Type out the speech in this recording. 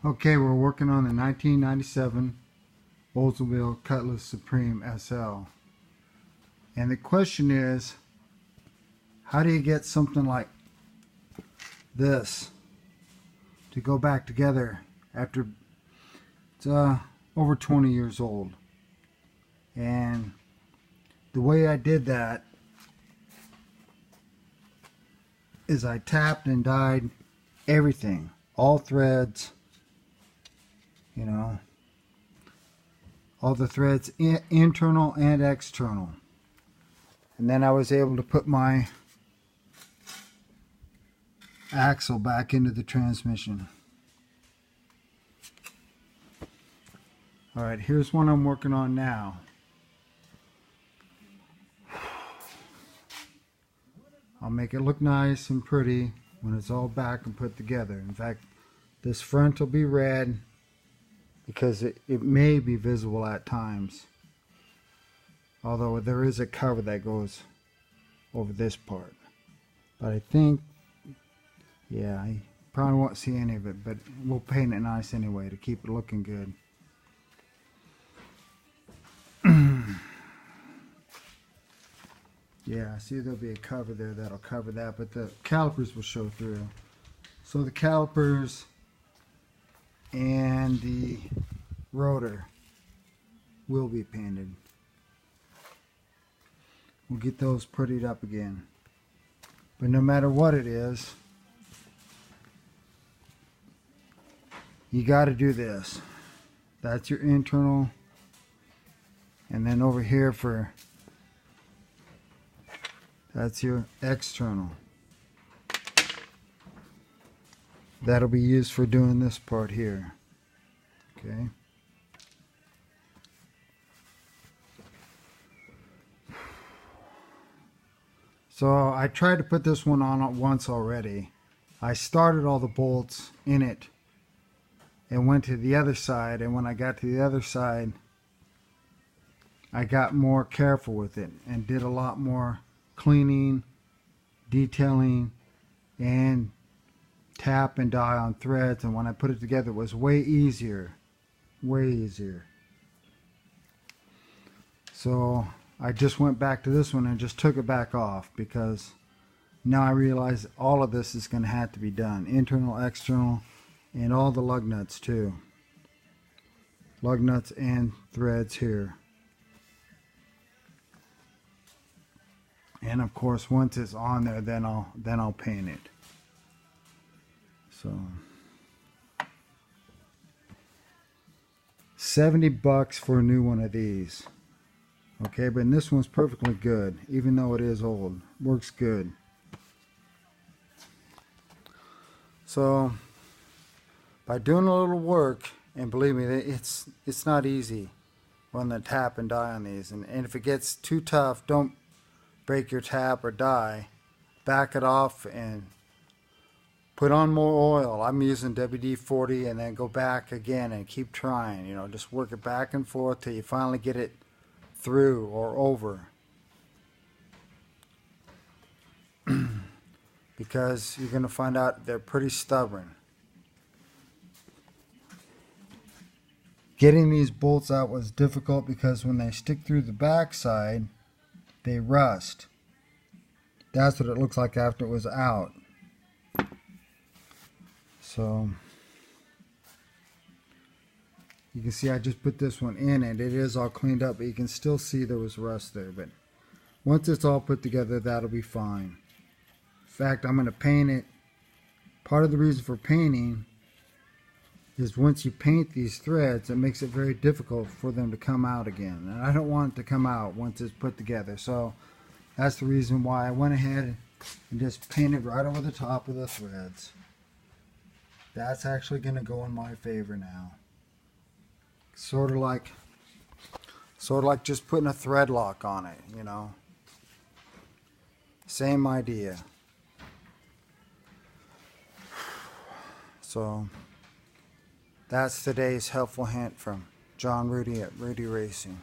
Okay, we're working on the 1997 Oldsmobile Cutlass Supreme SL. And the question is, how do you get something like this to go back together after it's over 20 years old? And the way I did that is I tapped and dyed everything, all threads, you know, all the threads, internal and external. And then I was able to put my axle back into the transmission. Alright, here's one I'm working on now. I'll make it look nice and pretty when it's all back and put together. In fact, this front will be red because it may be visible at times. Although there is a cover that goes over this part. But I think, yeah, I probably won't see any of it, but we'll paint it nice anyway to keep it looking good. Yeah, I see there'll be a cover there that'll cover that, but the calipers will show through. So the calipers and the rotor will be painted. We'll get those prettied up again. But no matter what it is, you got to do this. That's your internal, and then over here that's your external. That'll be used for doing this part here. Okay. So I tried to put this one on once already. I started all the bolts in it and went to the other side, and when I got to the other side, I got more careful with it and did a lot more cleaning, detailing, and tap and dye on threads, and when I put it together it was way easier. So I just went back to this one and just took it back off because now I realize all of this is going to have to be done. Internal, external, and all the lug nuts too. Lug nuts and threads here. And of course once it's on there, then I'll paint it. So $70 for a new one of these. Okay, but this one's perfectly good, even though it is old. Works good. So by doing a little work, and believe me, it's not easy on the tap and die on these. And if it gets too tough, don't break your tap or die. Back it off and put on more oil. I'm using WD-40, and then go back again and keep trying. You know, just work it back and forth till you finally get it through or over. Because you're going to find out they're pretty stubborn. Getting these bolts out was difficult because when they stick through the back side, they rust. That's what it looks like after it was out. So you can see I just put this one in and it is all cleaned up, but you can still see there was rust there. But once it's all put together, that'll be fine. In fact, I'm going to paint it. Part of the reason for painting is once you paint these threads, it makes it very difficult for them to come out again. And I don't want it to come out once it's put together. So that's the reason why I went ahead and just painted right over the top of the threads. That's actually going to go in my favor now. Sort of like just putting a thread lock on it, you know. Same idea. So that's today's helpful hint from John Rudy at Rudy Racing.